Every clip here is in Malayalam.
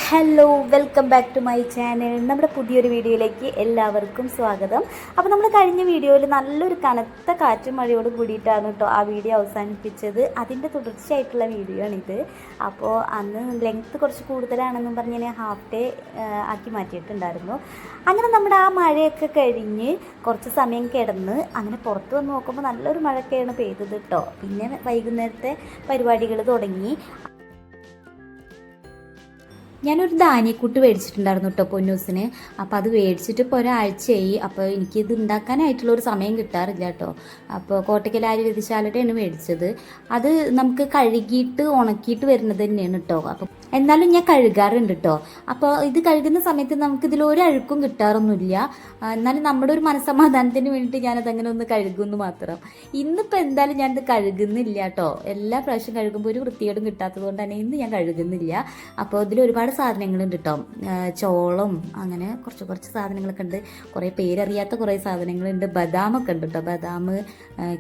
Hello, welcome back to my channel. നമ്മുടെ പുതിയൊരു വീഡിയോയിലേക്ക് എല്ലാവർക്കും സ്വാഗതം. അപ്പോൾ നമ്മൾ കഴിഞ്ഞ വീഡിയോയിൽ നല്ലൊരു കനത്ത കാറ്റും മഴയോട് കൂടിയിട്ടാണ് കേട്ടോ ആ വീഡിയോ അവസാനിപ്പിച്ചത്. അതിൻ്റെ തുടർച്ചയായിട്ടുള്ള വീഡിയോ ആണിത്. അപ്പോൾ അന്ന് ലെങ്ത്ത് കുറച്ച് കൂടുതലാണെന്നും പറഞ്ഞ് ഞാൻ ഹാഫ് ഡേ ആക്കി മാറ്റിയിട്ടുണ്ടായിരുന്നു. അങ്ങനെ നമ്മുടെ ആ മഴയൊക്കെ കഴിഞ്ഞ് കുറച്ച് സമയം കിടന്ന് അങ്ങനെ പുറത്ത് വന്ന് നോക്കുമ്പോൾ നല്ലൊരു മഴയൊക്കെയാണ് പെയ്തത് കേട്ടോ. പിന്നെ വൈകുന്നേരത്തെ പരിപാടികൾ തുടങ്ങി. ഞാനൊരു ധാന്യക്കൂട്ട് മേടിച്ചിട്ടുണ്ടായിരുന്നു കേട്ടോ പൊന്നൂസിന്. അപ്പോൾ അത് മേടിച്ചിട്ട് ഇപ്പോൾ ഒരാഴ്ചയായി. അപ്പോൾ എനിക്കിത് ഉണ്ടാക്കാനായിട്ടുള്ളൊരു സമയം കിട്ടാറില്ല കേട്ടോ. അപ്പോൾ കോട്ടയ്ക്കൽ ആര്യവൈദ്യശാലയുടെയാണ് മേടിച്ചത്. അത് നമുക്ക് കഴുകിയിട്ട് ഉണക്കിയിട്ട് വരുന്നത് തന്നെയാണ് കേട്ടോ. അപ്പം എന്നാലും ഞാൻ കഴുകാറുണ്ട് കേട്ടോ. അപ്പോൾ ഇത് കഴുകുന്ന സമയത്ത് നമുക്കിതിൽ ഒരു അഴുക്കും കിട്ടാറൊന്നുമില്ല. എന്നാലും നമ്മുടെ ഒരു മനസ്സമാധാനത്തിന് വേണ്ടിയിട്ട് ഞാനത് അങ്ങനെ ഒന്ന് കഴുകുന്നു മാത്രം. ഇന്നിപ്പോൾ എന്തായാലും ഞാനത് കഴുകുന്നില്ല കേട്ടോ. എല്ലാ പ്രാവശ്യം കഴുകുമ്പോൾ ഒരു വൃത്തികേടും കിട്ടാത്തത് കൊണ്ട് തന്നെ ഇന്ന് ഞാൻ കഴുകുന്നില്ല. അപ്പോൾ ഇതിൽ ഒരുപാട് സാധനങ്ങളുണ്ട് കേട്ടോ. ചോളം അങ്ങനെ കുറച്ച് സാധനങ്ങളൊക്കെ ഉണ്ട്. കുറേ പേരറിയാത്ത കുറേ സാധനങ്ങളുണ്ട്. ബദാമൊക്കെ ഉണ്ട് കേട്ടോ. ബദാം,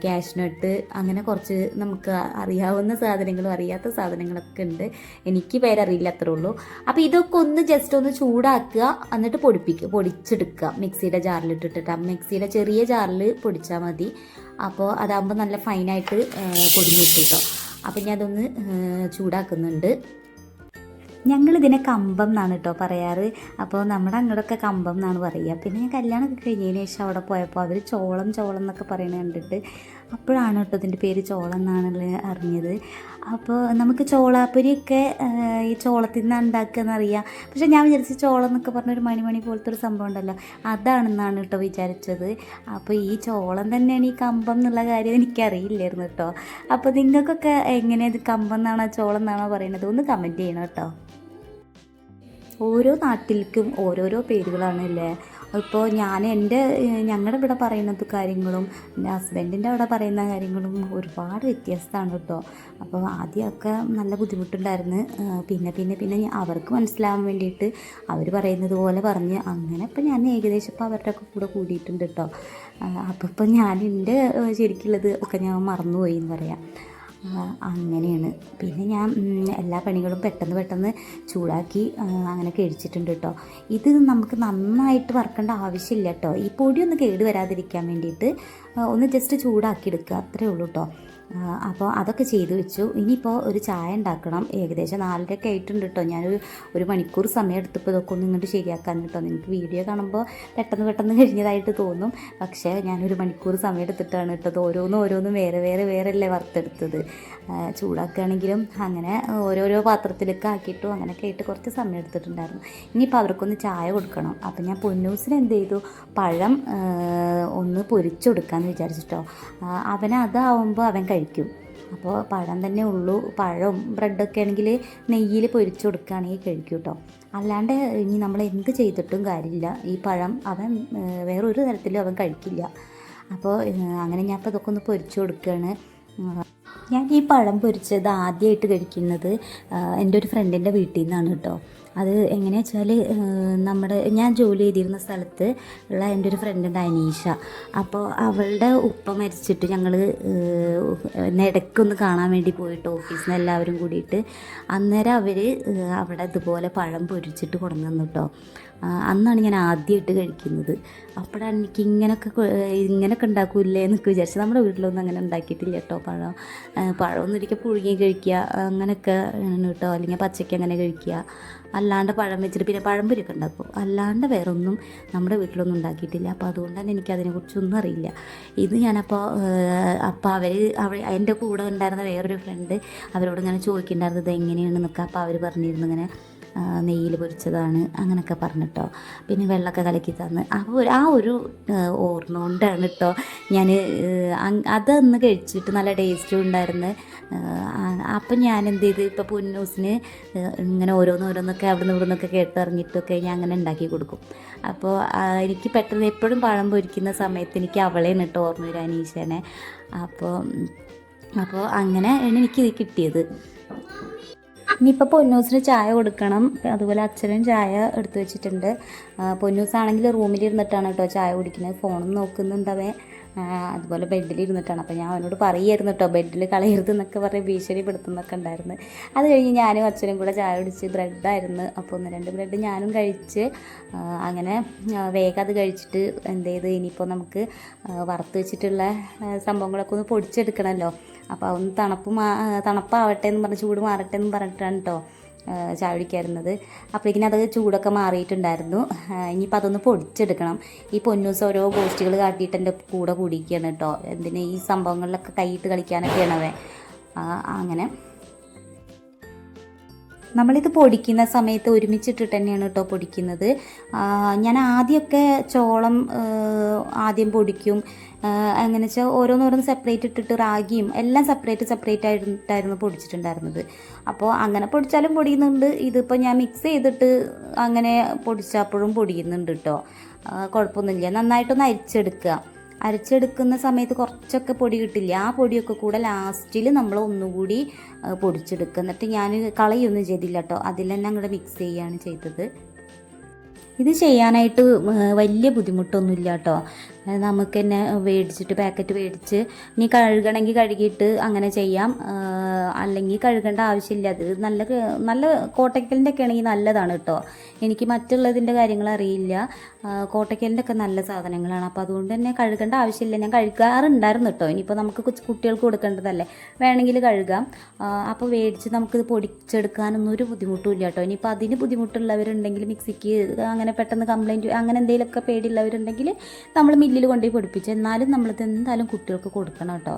കാഷ്നട്ട്, അങ്ങനെ കുറച്ച് നമുക്ക് അറിയാവുന്ന സാധനങ്ങളും അറിയാത്ത സാധനങ്ങളൊക്കെ ഉണ്ട്. എനിക്ക് പേരറിയില്ല, അത്രേ ഉള്ളൂ. അപ്പോൾ ഇതൊക്കെ ഒന്ന് ജസ്റ്റ് ഒന്ന് ചൂടാക്കുക, എന്നിട്ട് പൊടിച്ചെടുക്കുക. മിക്സിയുടെ ജാറിലിട്ടിട്ട് മിക്സിയുടെ ചെറിയ ജാറിൽ പൊടിച്ചാൽ മതി. അപ്പോൾ അതാകുമ്പോൾ നല്ല ഫൈനായിട്ട് പൊടിഞ്ഞ് കിട്ടും കേട്ടോ. അപ്പോൾ ഞാൻ അതൊന്ന് ചൂടാക്കുന്നുണ്ട്. ഞങ്ങളിതിനെ കമ്പം എന്നാണ് കേട്ടോ പറയാറ്. അപ്പോൾ നമ്മുടെ അങ്ങോട്ടൊക്കെ കമ്പം എന്നാണ് പറയുക. പിന്നെ ഞാൻ കല്യാണമൊക്കെ കഴിഞ്ഞതിന് ശേഷം അവിടെ പോയപ്പോൾ അവർ ചോളം എന്നൊക്കെ പറയുന്നത് കണ്ടിട്ട് അപ്പോഴാണ് കേട്ടോ ഇതിൻ്റെ പേര് ചോളം എന്നാണല്ലോ അറിഞ്ഞത്. അപ്പോൾ നമുക്ക് ചോളാപ്പൊരിയൊക്കെ ഈ ചോളത്തിൽ നിന്നാണ് ഉണ്ടാക്കുകയെന്നറിയാം. പക്ഷേ ഞാൻ വിചാരിച്ച ചോളം എന്നൊക്കെ പറഞ്ഞൊരു മണി പോലത്തെ ഒരു സംഭവം ഉണ്ടല്ലോ, അതാണെന്നാണ് കേട്ടോ വിചാരിച്ചത്. അപ്പോൾ ഈ ചോളം തന്നെയാണ് ഈ കമ്പം എന്നുള്ള കാര്യം എനിക്കറിയില്ലായിരുന്നു കേട്ടോ. അപ്പോൾ നിങ്ങൾക്കൊക്കെ എങ്ങനെയത് കമ്പം എന്നാണോ ചോളം എന്നാണോ പറയുന്നത് ഒന്ന് കമൻറ്റ് ചെയ്യണം കേട്ടോ. ഓരോ നാട്ടിലേക്കും ഓരോരോ പേരുകളാണ് അല്ലേ. ഇപ്പോൾ ഞങ്ങളുടെ ഇവിടെ പറയുന്നത് കാര്യങ്ങളും എൻ്റെ ഹസ്ബൻഡിൻ്റെ അവിടെ പറയുന്ന കാര്യങ്ങളും ഒരുപാട് വ്യത്യസ്തമാണ് കേട്ടോ. അപ്പോൾ ആദ്യമൊക്കെ നല്ല ബുദ്ധിമുട്ടുണ്ടായിരുന്നു. പിന്നെ അവർക്ക് മനസ്സിലാവാൻ വേണ്ടിയിട്ട് അവർ പറയുന്നത് പോലെ പറഞ്ഞ് അങ്ങനെ ഇപ്പം ഞാൻ ഏകദേശം ഇപ്പോൾ അവരുടെ ഒക്കെ കൂടെ കൂടിയിട്ടുണ്ട് കേട്ടോ. അപ്പോൾ ഇപ്പം ഞാൻ എൻ്റെ ശരിക്കുള്ളത് ഒക്കെ ഞാൻ മറന്നുപോയി എന്ന് പറയാം. അങ്ങനെയാണ്. പിന്നെ ഞാൻ എല്ലാ പണികളും പെട്ടെന്ന് ചൂടാക്കി അങ്ങനെ കഴിച്ചിട്ടുണ്ട് കേട്ടോ. ഇത് നമുക്ക് നന്നായിട്ട് വറുക്കേണ്ട ആവശ്യമില്ല കേട്ടോ. ഈ പൊടിയൊന്ന് കേട് വരാതിരിക്കാൻ വേണ്ടിയിട്ട് ഒന്ന് ജസ്റ്റ് ചൂടാക്കി എടുക്കുക, അത്രേ ഉള്ളൂ കേട്ടോ. അപ്പോൾ അതൊക്കെ ചെയ്ത് വെച്ചു. ഇനിയിപ്പോൾ ഒരു ചായ ഉണ്ടാക്കണം. ഏകദേശം 4:30 ആയിട്ടുണ്ട് കേട്ടോ. ഒരു മണിക്കൂർ സമയം എടുത്തപ്പോൾ ഇതൊക്കെ ഒന്ന് ഇങ്ങോട്ട് ശരിയാക്കാൻ കേട്ടോ. നിങ്ങൾക്ക് വീഡിയോ കാണുമ്പോൾ പെട്ടെന്ന് കഴിഞ്ഞതായിട്ട് തോന്നും. പക്ഷേ ഞാനൊരു മണിക്കൂർ സമയം എടുത്തിട്ടാണ് കേട്ടത്. ഓരോന്നും വേറെ അല്ലേ വറുത്തെടുത്തത്. ചൂടാക്കുകയാണെങ്കിലും അങ്ങനെ ഓരോരോ പാത്രത്തിലേക്ക് ആക്കിയിട്ടു അങ്ങനെയൊക്കെ ആയിട്ട് കുറച്ച് സമയം എടുത്തിട്ടുണ്ടായിരുന്നു. ഇനിയിപ്പോൾ അവർക്കൊന്ന് ചായ കൊടുക്കണം. അപ്പം ഞാൻ പൊന്നൂസിന് എന്ത് ചെയ്തു, പഴം ഒന്ന് പൊരിച്ചു കൊടുക്കാമെന്ന് വിചാരിച്ചിട്ടോ. അതാവുമ്പോൾ അവൻ കഴിക്കും. അപ്പോൾ പഴം തന്നെ ഉള്ളൂ. പഴവും ബ്രെഡൊക്കെ ആണെങ്കിൽ നെയ്യിൽ പൊരിച്ചു കൊടുക്കുകയാണെങ്കിൽ കഴിക്കും കേട്ടോ. അല്ലാണ്ട് ഇനി നമ്മൾ എന്ത് ചെയ്തിട്ടും കാര്യമില്ല. ഈ പഴം അവൻ വേറൊരു തരത്തിലും അവൻ കഴിക്കില്ല. അപ്പോൾ അങ്ങനെ ഞാൻ ഇപ്പോൾ ഇതൊക്കെ ഒന്ന് പൊരിച്ചു കൊടുക്കുകയാണ്. ഞാൻ ഈ പഴം പൊരിച്ചത് ആദ്യമായിട്ട് കഴിക്കുന്നത് എൻ്റെ ഒരു ഫ്രണ്ടിൻ്റെ വീട്ടിൽ നിന്നാണ് കേട്ടോ. അത് എങ്ങനെയാണെന്ന് വെച്ചാൽ ഞാൻ ജോലി ചെയ്തിരുന്ന സ്ഥലത്ത് ഉള്ള എൻ്റെ ഒരു ഫ്രണ്ടുണ്ട്, അനീഷ. അപ്പോൾ അവളുടെ ഉപ്പ മരിച്ചിട്ട് ഞങ്ങൾ ഇടയ്ക്കൊന്ന് കാണാൻ വേണ്ടി പോയിട്ട് ഓഫീസിൽ നിന്ന് എല്ലാവരും കൂടിയിട്ട് അന്നേരം അവർ അവിടെ ഇതുപോലെ പഴം പൊരിച്ചിട്ട് കൊണ്ടു തന്നു കേട്ടോ. അന്നാണ് ഞാൻ ആദ്യമായിട്ട് കഴിക്കുന്നത്. അപ്പോഴാണ് എനിക്ക് ഇങ്ങനെയൊക്കെ ഉണ്ടാക്കൂല്ലേ എന്നൊക്കെ വിചാരിച്ചു. നമ്മുടെ വീട്ടിലൊന്നും അങ്ങനെ ഉണ്ടാക്കിയിട്ടില്ല കേട്ടോ. പഴമൊന്നും ഒരിക്കൽ പുഴുങ്ങി കഴിക്കുക അങ്ങനെയൊക്കെ കേട്ടോ, അല്ലെങ്കിൽ പച്ചയ്ക്ക് അങ്ങനെ കഴിക്കുക. അല്ലാണ്ട് പഴം വെച്ചിട്ട് പിന്നെ പഴംപൊരിയൊക്കെ ഉണ്ടാക്കും. അല്ലാണ്ട് വേറെ ഒന്നും നമ്മുടെ വീട്ടിലൊന്നും ഉണ്ടാക്കിയിട്ടില്ല. അപ്പോൾ അതുകൊണ്ട് തന്നെ എനിക്കതിനെക്കുറിച്ചൊന്നും അറിയില്ല. ഇത് ഞാനപ്പോൾ എൻ്റെ കൂടെ ഉണ്ടായിരുന്ന വേറൊരു ഫ്രണ്ട് അവരോട് ഇങ്ങനെ ചോദിക്കുന്നുണ്ടായിരുന്നത് എങ്ങനെയാണെന്നൊക്കെ. അപ്പോൾ അവർ പറഞ്ഞിരുന്നു ഇങ്ങനെ നെയ്യിൽ പൊരിച്ചതാണ് അങ്ങനെയൊക്കെ പറഞ്ഞിട്ടോ. പിന്നെ വെള്ളമൊക്കെ കലക്കി തന്ന്. അപ്പോൾ ആ ഒരു ഓർമ്മ കൊണ്ടാണ് കേട്ടോ ഞാൻ അതൊന്ന് കഴിച്ചിട്ട് നല്ല ടേസ്റ്റും ഉണ്ടായിരുന്നു. അപ്പം ഞാൻ എന്ത് ചെയ്ത്, ഇപ്പോൾ പൊന്നൂസിന് ഇങ്ങനെ ഓരോന്നൊക്കെ അവിടെ നിന്ന് ഇവിടെ നിന്നൊക്കെ കേട്ടറിഞ്ഞിട്ടൊക്കെ ഞാൻ അങ്ങനെ ഉണ്ടാക്കി കൊടുക്കും. അപ്പോൾ എനിക്ക് പെട്ടെന്ന് എപ്പോഴും പഴം പൊരിക്കുന്ന സമയത്ത് എനിക്ക് അവളെയാണ് കേട്ടോ ഓർമ്മ വരും, അനീഷേനെ. അപ്പോൾ അങ്ങനെയാണ് എനിക്കിത് കിട്ടിയത്. ഇനിയിപ്പോൾ പൊന്നൂസിന് ചായ കൊടുക്കണം. അതുപോലെ അച്ഛനും ചായ എടുത്തു വെച്ചിട്ടുണ്ട്. പൊന്നൂസാണെങ്കിൽ റൂമിലിരുന്നിട്ടാണ് കേട്ടോ ചായ കുടിക്കുന്നത്. ഫോണും നോക്കുന്നുണ്ടവൻ. അതുപോലെ ബെഡിലിരുന്നിട്ടാണ്. അപ്പോൾ ഞാൻ അവനോട് പറയുമായിരുന്നു കേട്ടോ, ബെഡിൽ കളയരുത് എന്നൊക്കെ പറഞ്ഞ് ഭീഷണിപ്പെടുത്തുന്നൊക്കെ ഉണ്ടായിരുന്നു. അത് കഴിഞ്ഞ് ഞാനും അച്ഛനും കൂടെ ചായ കുടിച്ച്, ബ്രെഡായിരുന്നു. അപ്പോൾ 1-2 ബ്രെഡ് ഞാനും കഴിച്ച് അങ്ങനെ വേഗം അത് കഴിച്ചിട്ട് എന്ത് ചെയ്ത് ഇനിയിപ്പോൾ നമുക്ക് വറുത്ത് വെച്ചിട്ടുള്ള സംഭവങ്ങളൊക്കെ ഒന്ന് പൊടിച്ചെടുക്കണമല്ലോ. അപ്പോൾ അതൊന്ന് തണുപ്പാവട്ടെ എന്ന് പറഞ്ഞ്, ചൂട് മാറട്ടെ എന്ന് പറഞ്ഞിട്ടാണ് കേട്ടോ ചായ കുടിക്കാറുന്നത്. അപ്പോഴേക്കിനും അത് ചൂടൊക്കെ മാറിയിട്ടുണ്ടായിരുന്നു. ഇനിയിപ്പോൾ അതൊന്ന് പൊടിച്ചെടുക്കണം. ഈ പൊന്നൂസ് ഓരോ ഗോഷ്ടികൾ കാട്ടിയിട്ട് എൻ്റെ കൂടെ കൂടിയിരിക്കുകയാണ് കേട്ടോ. എന്തിന് ഈ സംഭവങ്ങളിലൊക്കെ കൈയിട്ട് കളിക്കാനൊക്കെയാണ് അവൻ. അങ്ങനെ നമ്മളിത് പൊടിക്കുന്ന സമയത്ത് ഒരുമിച്ചിട്ടിട്ട് തന്നെയാണ് കേട്ടോ പൊടിക്കുന്നത്. ഞാൻ ആദ്യമൊക്കെ ചോളം ആദ്യം പൊടിക്കും. എങ്ങനെ വെച്ചാൽ ഓരോന്നോരോന്ന് സെപ്പറേറ്റ് ഇട്ടിട്ട് റാഗിയും എല്ലാം സെപ്പറേറ്റ് ആയിട്ടായിരുന്നു പൊടിച്ചിട്ടുണ്ടായിരുന്നത്. അപ്പോൾ അങ്ങനെ പൊടിച്ചാലും പൊടിയുന്നുണ്ട്. ഇതിപ്പോൾ ഞാൻ മിക്സ് ചെയ്തിട്ട് അങ്ങനെ പൊടിച്ചപ്പോഴും പൊടിയുന്നുണ്ട് കേട്ടോ. കുഴപ്പമൊന്നുമില്ല. നന്നായിട്ടൊന്ന് അരച്ചെടുക്കുന്ന സമയത്ത് കുറച്ചൊക്കെ പൊടി കിട്ടില്ല. ആ പൊടിയൊക്കെ കൂടെ ലാസ്റ്റിൽ നമ്മൾ ഒന്നുകൂടി പൊടിച്ചെടുക്കുക. എന്നിട്ട് ഞാൻ കളയൊന്നും ചെയ്തില്ല കേട്ടോ, അതിൽ തന്നെ അങ്ങോട്ട് മിക്സ് ചെയ്യുകയാണ് ചെയ്തത്. ഇത് ചെയ്യാനായിട്ട് വലിയ ബുദ്ധിമുട്ടൊന്നുമില്ല കേട്ടോ. നമുക്ക് തന്നെ പാക്കറ്റ് മേടിച്ച് ഇനി കഴുകണമെങ്കിൽ കഴുകിയിട്ട് അങ്ങനെ ചെയ്യാം. അല്ലെങ്കിൽ കഴുകേണ്ട ആവശ്യമില്ല. അത് നല്ല കോട്ടയ്ക്കലിൻ്റെ ഒക്കെ ആണെങ്കിൽ നല്ലതാണ് കേട്ടോ. എനിക്ക് മറ്റുള്ളതിൻ്റെ കാര്യങ്ങൾ അറിയില്ല. കോട്ടയ്ക്കലിൻ്റെ ഒക്കെ നല്ല സാധനങ്ങളാണ്. അപ്പോൾ അതുകൊണ്ട് തന്നെ കഴുകേണ്ട ആവശ്യമില്ല. ഞാൻ കഴുകാറുണ്ടായിരുന്നു കേട്ടോ. ഇനിയിപ്പോൾ നമുക്ക് കുട്ടികൾക്ക് കൊടുക്കേണ്ടതല്ലേ, വേണമെങ്കിൽ കഴുകാം. അപ്പോൾ മേടിച്ച് നമുക്കിത് പൊടിച്ചെടുക്കാനൊന്നും ഒരു ബുദ്ധിമുട്ടുമില്ല കേട്ടോ. ഇനിയിപ്പോൾ അതിന് ബുദ്ധിമുട്ടുള്ളവരുണ്ടെങ്കിൽ, മിക്സിക്ക് അങ്ങനെ പെട്ടെന്ന് കംപ്ലൈൻറ്റ് അങ്ങനെ എന്തെങ്കിലുമൊക്കെ പേടിയുള്ളവരുണ്ടെങ്കിൽ നമ്മൾ മില്ലിൽ കൊണ്ടുപോയി പൊടിപ്പിച്ച്, എന്നാലും നമ്മളിത് എന്തായാലും കുട്ടികൾക്ക് കൊടുക്കണം കേട്ടോ.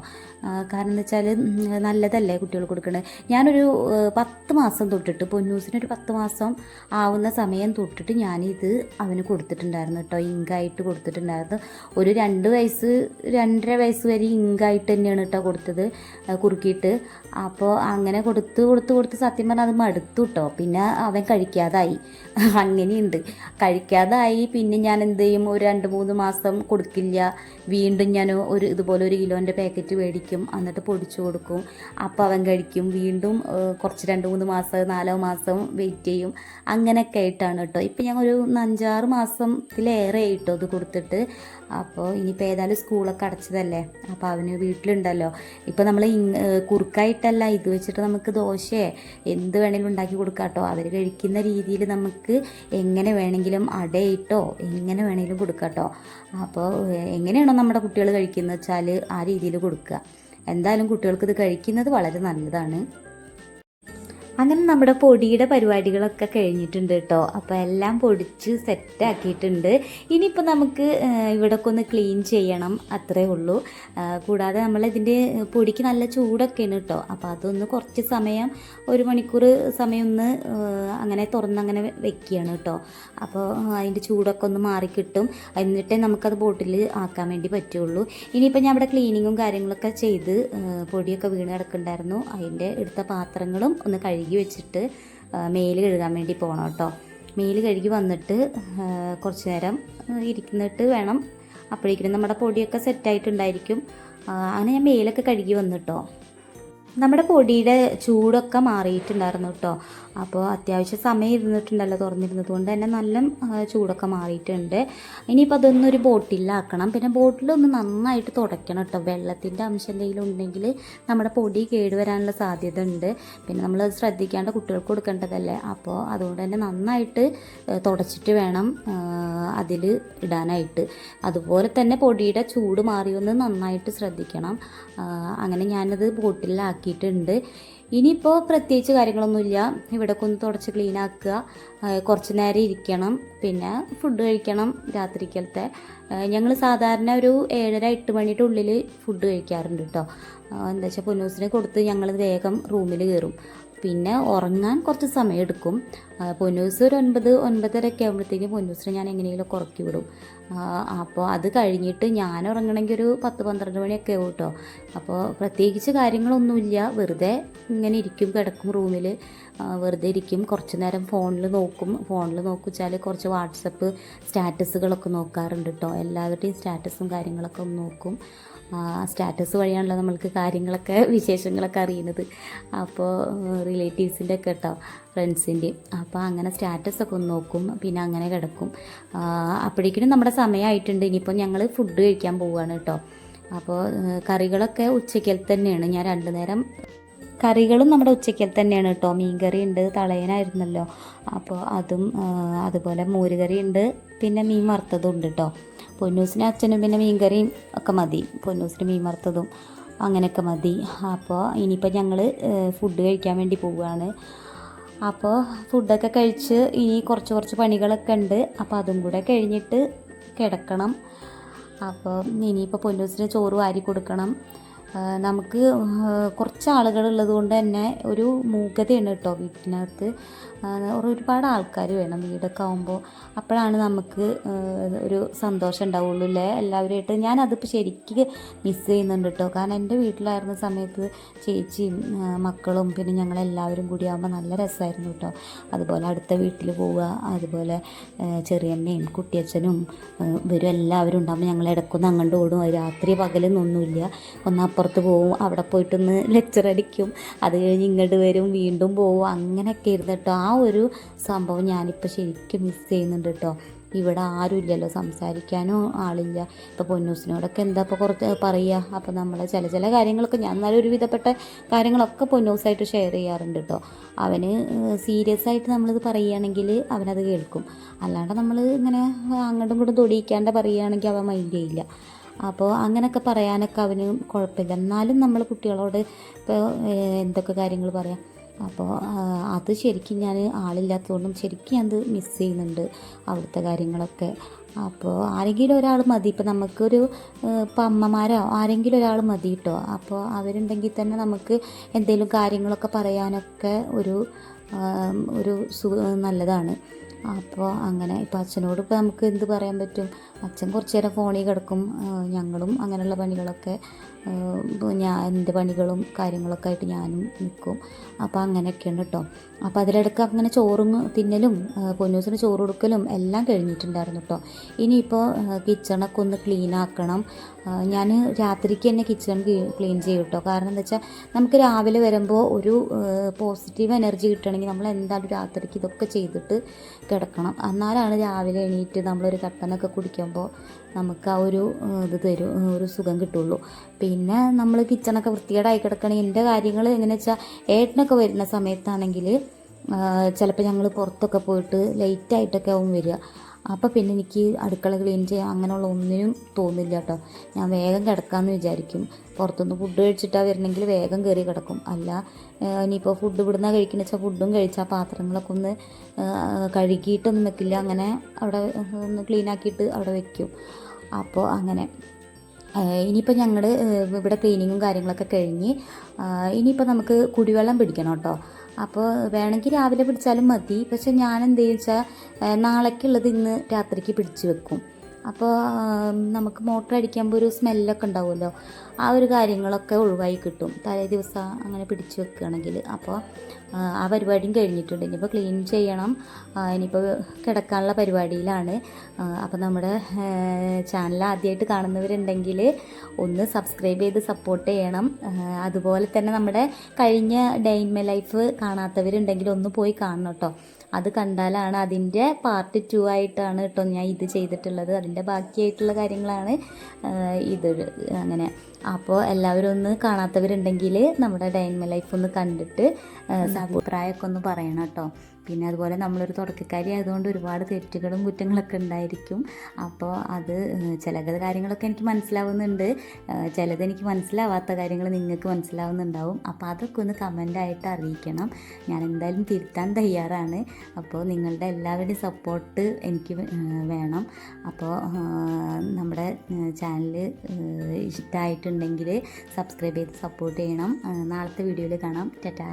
കാരണം എന്താ വെച്ചാൽ നല്ലതല്ലേ കുട്ടികൾക്ക് കൊടുക്കണത്. ഞാനൊരു 10 മാസം തൊട്ടിട്ട്, പൊന്നൂസിനൊരു 10 മാസം ആവുന്ന സമയം തൊട്ടിട്ട് ഞാനിത് അവന് കൊടുത്തിട്ടുണ്ടായിരുന്നു കേട്ടോ. ഇങ്കായിട്ട് കൊടുത്തിട്ടുണ്ടായിരുന്നു. ഒരു 2 വയസ്സ് 2.5 വയസ്സ് വരെ ഇങ്കായിട്ട് തന്നെയാണ് കേട്ടോ കൊടുത്തത്, കുറുക്കിയിട്ട്. അപ്പോൾ അങ്ങനെ കൊടുത്ത് സത്യം പറഞ്ഞാൽ അത് മടുത്തു കേട്ടോ. പിന്നെ അവൻ കഴിക്കാതായി. അങ്ങനെയുണ്ട്, കഴിക്കാതായി. പിന്നെ ഞാൻ എന്ത് ചെയ്യും, ഒരു 2-3 മാസം കൊടുക്കില്ല. വീണ്ടും ഞാൻ ഇതുപോലെ 1 കിലോൻ്റെ പാക്കറ്റ് മേടിക്കും, എന്നിട്ട് പൊടിച്ചു കൊടുക്കും. അപ്പോൾ അവൻ കഴിക്കും. വീണ്ടും കുറച്ച് 2-3 മാസം 4 മാസം വെയിറ്റ് ചെയ്യും. അങ്ങനെയൊക്കെ ആയിട്ടാണ് കേട്ടോ. ഇപ്പം ഞാൻ ഒരു 5-6 മാസത്തിലേറെ ആയിട്ടോ ഇത് കൊടുത്തിട്ട്. അപ്പോൾ ഇനിയിപ്പോൾ ഏതായാലും സ്കൂളൊക്കെ അടച്ചതല്ലേ, അപ്പോൾ അവന് വീട്ടിലുണ്ടല്ലോ. ഇപ്പോൾ നമ്മൾ കുറുക്കായിട്ടല്ല, ഇത് വെച്ചിട്ട് നമുക്ക് ദോശയെ എന്ത് വേണമെങ്കിലും ഉണ്ടാക്കി കൊടുക്കാം കേട്ടോ. അവർ കഴിക്കുന്ന രീതിയിൽ നമുക്ക് എങ്ങനെ വേണമെങ്കിലും അടയിട്ടോ എങ്ങനെ വേണമെങ്കിലും കൊടുക്കാം കേട്ടോ. അപ്പോൾ എങ്ങനെയാണോ നമ്മുടെ കുട്ടികൾ കഴിക്കുന്നത് വെച്ചാൽ ആ രീതിയിൽ കൊടുക്കുക. എന്തായാലും കുട്ടികൾക്ക് ഇത് കഴിക്കുന്നത് വളരെ നല്ലതാണ്. അങ്ങനെ നമ്മുടെ പൊടിയുടെ പരിപാടികളൊക്കെ കഴിഞ്ഞിട്ടുണ്ട് കേട്ടോ. അപ്പോൾ എല്ലാം പൊടിച്ച് സെറ്റാക്കിയിട്ടുണ്ട്. ഇനിയിപ്പോൾ നമുക്ക് ഇവിടെയൊക്കെ ഒന്ന് ക്ലീൻ ചെയ്യണം, അത്രേ ഉള്ളൂ. കൂടാതെ നമ്മളിതിൻ്റെ പൊടിക്ക് നല്ല ചൂടൊക്കെയാണ് കേട്ടോ. അപ്പോൾ അതൊന്ന് കുറച്ച് സമയം, 1 മണിക്കൂർ സമയം ഒന്ന് അങ്ങനെ തുറന്നങ്ങനെ വെക്കുകയാണ് കേട്ടോ. അപ്പോൾ അതിൻ്റെ ചൂടൊക്കെ ഒന്ന് മാറിക്കിട്ടും. എന്നിട്ടേ നമുക്കത് ബോട്ടിൽ ആക്കാൻ വേണ്ടി പറ്റുള്ളൂ. ഇനിയിപ്പോൾ ഞാൻ ഇവിടെ ക്ലീനിങ്ങും കാര്യങ്ങളൊക്കെ ചെയ്ത് പൊടിയൊക്കെ വീണ് കിടക്കുന്നുണ്ടായിരുന്നു. അതിൻ്റെ എടുത്ത പാത്രങ്ങളും ഒന്ന് കഴുകി വെച്ചിട്ട് മേല് കഴുകാൻ വേണ്ടി പോകണം കേട്ടോ. മേല് കഴുകി വന്നിട്ട് കുറച്ച് നേരം ഇരിക്കുന്നിട്ട് വേണം. അപ്പോഴേക്കും നമ്മുടെ പൊടിയൊക്കെ സെറ്റായിട്ടുണ്ടായിരിക്കും. അങ്ങനെ ഞാൻ മേലൊക്കെ കഴുകി വന്നിട്ടോ. നമ്മുടെ പൊടിയുടെ ചൂടൊക്കെ മാറിയിട്ടുണ്ടായിരുന്നു കേട്ടോ. അപ്പോൾ അത്യാവശ്യം സമയം ഇരുന്നിട്ടുണ്ടല്ലോ തുറന്നിരുന്നത് കൊണ്ട് തന്നെ നല്ല ചൂടൊക്കെ മാറിയിട്ടുണ്ട്. ഇനിയിപ്പോൾ അതൊന്നൊരു ബോട്ടിലാക്കണം. പിന്നെ ബോട്ടിലൊന്ന് നന്നായിട്ട് തുടയ്ക്കണം കേട്ടോ. വെള്ളത്തിൻ്റെ അംശം എന്തെങ്കിലും ഉണ്ടെങ്കിൽ നമ്മുടെ പൊടി കേടുവരാനുള്ള സാധ്യത ഉണ്ട്. പിന്നെ നമ്മൾ ശ്രദ്ധിക്കാണ്ട് കുട്ടികൾക്ക് കൊടുക്കേണ്ടതല്ലേ. അപ്പോൾ അതുകൊണ്ട് തന്നെ നന്നായിട്ട് തുടച്ചിട്ട് വേണം അതിൽ ഇടാനായിട്ട്. അതുപോലെ തന്നെ പൊടിയുടെ ചൂട് മാറിയൊന്ന് നന്നായിട്ട് ശ്രദ്ധിക്കണം. അങ്ങനെ ഞാനത് ബോട്ടിലാക്കിയിട്ടുണ്ട്. ഇനിയിപ്പോൾ പ്രത്യേകിച്ച് കാര്യങ്ങളൊന്നുമില്ല. ഇവിടെയൊക്കെ ഒന്ന് തുടച്ച് ക്ലീൻ ആക്കുക, കുറച്ച് നേരം ഇരിക്കണം, പിന്നെ ഫുഡ് കഴിക്കണം. രാത്രിക്കലത്തെ ഞങ്ങൾ സാധാരണ ഒരു 7:30-8 മണിയുടെ ഉള്ളിൽ ഫുഡ് കഴിക്കാറുണ്ട് കേട്ടോ. എന്താ വെച്ചാൽ പൊന്നൂസിനെ കൊടുത്ത് ഞങ്ങൾ വേഗം റൂമിൽ കയറും. പിന്നെ ഉറങ്ങാൻ കുറച്ച് സമയം എടുക്കും. പൊന്നൂസ് ഒരു 9-9:30 ഒക്കെ ആകുമ്പോഴത്തേക്കും പൊന്നൂസിനെ ഞാൻ എങ്ങനെയെങ്കിലും ഉറക്കി വിടും. അപ്പോൾ അത് കഴിഞ്ഞിട്ട് ഞാൻ ഉറങ്ങണമെങ്കിൽ ഒരു 10-12 മണിയൊക്കെ ആവും കേട്ടോ. അപ്പോൾ പ്രത്യേകിച്ച് കാര്യങ്ങളൊന്നുമില്ല, വെറുതെ ഇങ്ങനെ ഇരിക്കും, കിടക്കും റൂമിൽ, വെറുതെ ഇരിക്കും. കുറച്ച് നേരം ഫോണിൽ നോക്കുവെച്ചാൽ കുറച്ച് വാട്സപ്പ് സ്റ്റാറ്റസുകളൊക്കെ നോക്കാറുണ്ട് കേട്ടോ. എല്ലാവരുടെയും സ്റ്റാറ്റസും കാര്യങ്ങളൊക്കെ ഒന്ന് നോക്കും. സ്റ്റാറ്റസ് വഴിയാണല്ലോ നമ്മൾക്ക് കാര്യങ്ങളൊക്കെ വിശേഷങ്ങളൊക്കെ അറിയുന്നത്. അപ്പോൾ റിലേറ്റീവ്സിൻ്റെ ഒക്കെ കേട്ടോ, ഫ്രണ്ട്സിൻ്റെയും. അപ്പോൾ അങ്ങനെ സ്റ്റാറ്റസൊക്കെ ഒന്ന് നോക്കും, പിന്നെ അങ്ങനെ കിടക്കും. അപ്പോഴേക്കും നമ്മുടെ സമയമായിട്ടുണ്ട്. ഇനിയിപ്പോൾ ഞങ്ങൾ ഫുഡ് കഴിക്കാൻ പോവുകയാണ് കേട്ടോ. അപ്പോൾ കറികളൊക്കെ ഉച്ചയ്ക്കൽ തന്നെയാണ്. ഞാൻ 2 നേരം കറികളും നമ്മുടെ ഉച്ചയ്ക്കൽ തന്നെയാണ് കേട്ടോ. മീൻകറി ഉണ്ട്, തളയനായിരുന്നല്ലോ, അപ്പോൾ അതും അതുപോലെ മോരുകറി ഉണ്ട്, പിന്നെ മീൻ വറുത്തതും ഉണ്ട് കേട്ടോ. പൊന്നൂസിന് അച്ഛനും പിന്നെ മീൻകറിയും ഒക്കെ മതി, പൊന്നൂസിന് മീൻ വറുത്തതും അങ്ങനെയൊക്കെ മതി. അപ്പോൾ ഇനിയിപ്പോൾ ഞങ്ങൾ ഫുഡ് കഴിക്കാൻ വേണ്ടി പോവുകയാണ്. അപ്പോൾ ഫുഡൊക്കെ കഴിച്ച് ഇനി കുറച്ച് പണികളൊക്കെ ഉണ്ട്. അപ്പോൾ അതും കൂടെ കഴിഞ്ഞിട്ട് കിടക്കണം. അപ്പോൾ ഇനിയിപ്പോൾ പൊന്നൂസിന് ചോറ് വാരി കൊടുക്കണം. നമുക്ക് കുറച്ച് ആളുകളുള്ളത് കൊണ്ട് തന്നെ ഒരു മൂകതയാണ് കേട്ടോ വീട്ടിനകത്ത്. ഒരുപാട് ആൾക്കാർ വേണം വീടൊക്കെ ആകുമ്പോൾ, അപ്പോഴാണ് നമുക്ക് ഒരു സന്തോഷം ഉണ്ടാവുള്ളൂ അല്ലേ എല്ലാവരുമായിട്ട്. ഞാനതിപ്പോൾ ശരിക്ക് മിസ് ചെയ്യുന്നുണ്ട് കേട്ടോ. കാരണം എൻ്റെ വീട്ടിലായിരുന്ന സമയത്ത് ചേച്ചിയും മക്കളും പിന്നെ ഞങ്ങളെല്ലാവരും കൂടി ആകുമ്പോൾ നല്ല രസമായിരുന്നു കേട്ടോ. അതുപോലെ അടുത്ത വീട്ടിൽ പോവുക, അതുപോലെ ചെറിയമ്മയും കുട്ടിയച്ഛനും ഇവരും എല്ലാവരും ഉണ്ടാകുമ്പോൾ ഞങ്ങൾ ഇടയ്ക്കൊന്ന് അങ്ങോട്ട് ഓടും. രാത്രി പകലൊന്നൊന്നുമില്ല, ഒന്നപ്പുറത്ത് പോവും, അവിടെ പോയിട്ടൊന്ന് ലെക്ചർ അടിക്കും, അത് കഴിഞ്ഞ് ഇങ്ങോട്ട് വരും, വീണ്ടും പോവും, അങ്ങനെയൊക്കെ ഇരുന്ന് കേട്ടോ. ആ ഒരു സംഭവം ഞാനിപ്പോൾ ശരിക്കും മിസ് ചെയ്യുന്നുണ്ട് കേട്ടോ. ഇവിടെ ആരുമില്ലല്ലോ, സംസാരിക്കാനും ആളില്ല. ഇപ്പോൾ പൊന്നൂസിനോടൊക്കെ എന്താ ഇപ്പോൾ കുറച്ച് പറയുക. അപ്പോൾ നമ്മളെ ചില കാര്യങ്ങളൊക്കെ ഞാൻ എന്നാലും ഒരുവിധപ്പെട്ട കാര്യങ്ങളൊക്കെ പൊന്നൂസായിട്ട് ഷെയർ ചെയ്യാറുണ്ട് കേട്ടോ. അവന് സീരിയസ് ആയിട്ട് നമ്മളിത് പറയുകയാണെങ്കിൽ അവനത് കേൾക്കും. അല്ലാണ്ട് നമ്മൾ ഇങ്ങനെ അങ്ങോട്ടും ഇങ്ങോട്ടും തൊടിയിക്കാണ്ട് പറയുകയാണെങ്കിൽ അവൻ മൈൻഡ് ചെയ്യില്ല. അപ്പോൾ അങ്ങനെയൊക്കെ പറയാനൊക്കെ അവന് കുഴപ്പമില്ല. എന്നാലും നമ്മൾ കുട്ടികളോട് ഇപ്പോൾ എന്തൊക്കെ കാര്യങ്ങൾ പറയാം. അപ്പോൾ അത് ശരിക്കും ഞാൻ ആളില്ലാത്തതുകൊണ്ടും ശരിക്കും അത് മിസ് ചെയ്യുന്നുണ്ട് അവിടുത്തെ കാര്യങ്ങളൊക്കെ. അപ്പോൾ ആരെങ്കിലും ഒരാൾ മതി, ഇപ്പോൾ നമുക്കൊരു ഇപ്പോൾ അമ്മമാരോ ആരെങ്കിലും ഒരാൾ മതി കേട്ടോ. അപ്പോൾ അവരുണ്ടെങ്കിൽ തന്നെ നമുക്ക് എന്തെങ്കിലും കാര്യങ്ങളൊക്കെ പറയാനൊക്കെ ഒരു നല്ലതാണ്. അപ്പോൾ അങ്ങനെ ഇപ്പോൾ അച്ഛനോട് ഇപ്പോൾ നമുക്ക് എന്ത് പറയാൻ പറ്റും. അച്ഛൻ കുറച്ച് നേരം ഫോണിൽ കിടക്കും, ഞങ്ങളും അങ്ങനെയുള്ള പണികളൊക്കെ എൻ്റെ പണികളും കാര്യങ്ങളൊക്കെ ആയിട്ട് ഞാനും നിൽക്കും. അപ്പോൾ അങ്ങനെയൊക്കെയാണ് കേട്ടോ. അപ്പോൾ അതിലിടയ്ക്ക് അങ്ങനെ ചോറും തിന്നലും പൊന്നൂസിന് ചോറ് കൊടുക്കലും എല്ലാം കഴിഞ്ഞിട്ടുണ്ടായിരുന്നു കേട്ടോ. ഇനിയിപ്പോൾ കിച്ചണൊക്കെ ഒന്ന് ക്ലീൻ ആക്കണം. ഞാൻ രാത്രിക്ക് തന്നെ കിച്ചൺ ക്ലീൻ ചെയ്യും കേട്ടോ. കാരണം എന്താ വെച്ചാൽ നമുക്ക് രാവിലെ വരുമ്പോൾ ഒരു പോസിറ്റീവ് എനർജി കിട്ടണമെങ്കിൽ നമ്മൾ എന്തായാലും രാത്രിക്ക് ഇതൊക്കെ ചെയ്തിട്ട് കിടക്കണം. എന്നാലാണ് രാവിലെ എണീറ്റ് നമ്മളൊരു കട്ടനൊക്കെ കുടിക്കുമ്പോൾ നമുക്ക് ആ ഒരു ഇത് തരും, ഒരു സുഖം കിട്ടുള്ളൂ. പിന്നെ നമ്മൾ കിച്ചണൊക്കെ വൃത്തികേടായി കിടക്കണമെങ്കിൽ എൻ്റെ കാര്യങ്ങൾ എങ്ങനെയാ വെച്ചാൽ ഏട്ടനൊക്കെ വരുന്ന സമയത്താണെങ്കിൽ ചിലപ്പോൾ ഞങ്ങൾ പുറത്തൊക്കെ പോയിട്ട് ലേറ്റായിട്ടൊക്കെ ആവും വരിക. അപ്പോൾ പിന്നെ എനിക്ക് അടുക്കള ക്ലീൻ ചെയ്യാൻ അങ്ങനെയുള്ള ഒന്നിനും തോന്നില്ല കേട്ടോ. ഞാൻ വേഗം കിടക്കാമെന്ന് വിചാരിക്കും. പുറത്തുനിന്ന് ഫുഡ് കഴിച്ചിട്ടാണ് വരണമെങ്കിൽ വേഗം കയറി കിടക്കും. അല്ല ഇനിയിപ്പോൾ ഫുഡ് ഇവിടുന്ന് കഴിക്കുന്ന വെച്ചാൽ ഫുഡും കഴിച്ചാൽ പാത്രങ്ങളൊക്കെ ഒന്ന് കഴുകിയിട്ടൊന്നും വെക്കില്ല, അങ്ങനെ അവിടെ ഒന്ന് ക്ലീൻ ആക്കിയിട്ട് അവിടെ വെക്കും. അപ്പോൾ അങ്ങനെ ഇനിയിപ്പോൾ ഞങ്ങൾ ഇവിടെ ക്ലീനിങ്ങും കാര്യങ്ങളൊക്കെ കഴിഞ്ഞ് ഇനിയിപ്പോൾ നമുക്ക് കുടിവെള്ളം പിടിക്കണം കേട്ടോ. അപ്പോൾ വേണമെങ്കിൽ രാവിലെ പിടിച്ചാലും മതി. പക്ഷെ ഞാൻ എന്ത് വെച്ചാൽ നാളേക്കുള്ളത് ഇന്ന് രാത്രിക്ക് പിടിച്ച് വെക്കും. അപ്പോൾ നമുക്ക് മോട്ടർ അടിക്കുമ്പോൾ ഒരു സ്മെല്ലൊക്കെ ഉണ്ടാവുമല്ലോ, ആ ഒരു കാര്യങ്ങളൊക്കെ ഒഴിവായി കിട്ടും തലേ ദിവസം അങ്ങനെ പിടിച്ച് വെക്കുകയാണെങ്കിൽ. അപ്പോൾ ആ പരിപാടിയും കഴിഞ്ഞിട്ടുണ്ട്. ഇനിയിപ്പോൾ ക്ലീൻ ചെയ്യണം, ഇനിയിപ്പോൾ കിടക്കാനുള്ള പരിപാടിയിലാണ്. അപ്പോൾ നമ്മുടെ ചാനൽ ആദ്യമായിട്ട് കാണുന്നവരുണ്ടെങ്കിൽ ഒന്ന് സബ്സ്ക്രൈബ് ചെയ്ത് സപ്പോർട്ട് ചെയ്യണം. അതുപോലെ തന്നെ നമ്മുടെ കഴിഞ്ഞ ഡേ ഇൻ മൈ ലൈഫ് കാണാത്തവരുണ്ടെങ്കിൽ ഒന്ന് പോയി കാണണം കേട്ടോ. അത് കണ്ടാലാണ് അതിൻ്റെ പാർട്ട് 2 ആയിട്ടാണ് കേട്ടോ ഞാൻ ഇത് ചെയ്തിട്ടുള്ളത്. അതിൻ്റെ ബാക്കിയായിട്ടുള്ള കാര്യങ്ങളാണ് ഇത് അങ്ങനെ. അപ്പോൾ എല്ലാവരും ഒന്ന് കാണാത്തവരുണ്ടെങ്കിൽ നമ്മുടെ ഡേ ഇൻ മൈ ലൈഫ് ഒന്ന് കണ്ടിട്ട് അഭിപ്രായമൊക്കെ ഒന്ന് പറയണം കേട്ടോ. പിന്നെ അതുപോലെ നമ്മളൊരു തുടക്കക്കാരി ആയതുകൊണ്ട് ഒരുപാട് തെറ്റുകളും കുറ്റങ്ങളൊക്കെ ഉണ്ടായിരിക്കും. അപ്പോൾ അത് ചില കാര്യങ്ങളൊക്കെ എനിക്ക് മനസ്സിലാവുന്നുണ്ട്, ചിലത് എനിക്ക് മനസ്സിലാവാത്ത കാര്യങ്ങൾ നിങ്ങൾക്ക് മനസ്സിലാവുന്നുണ്ടാവും. അപ്പോൾ അതൊക്കെ ഒന്ന് കമൻ്റായിട്ട് അറിയിക്കണം. ഞാൻ എന്തായാലും തിരുത്താൻ തയ്യാറാണ്. അപ്പോൾ നിങ്ങളുടെ എല്ലാവരുടെയും സപ്പോർട്ട് എനിക്ക് വേണം. അപ്പോൾ നമ്മുടെ ചാനൽ ഇഷ്ടമായിട്ടുണ്ടെങ്കിൽ സബ്സ്ക്രൈബ് ചെയ്ത് സപ്പോർട്ട് ചെയ്യണം. നാളത്തെ വീഡിയോയിൽ കാണാം. ടാറ്റാ.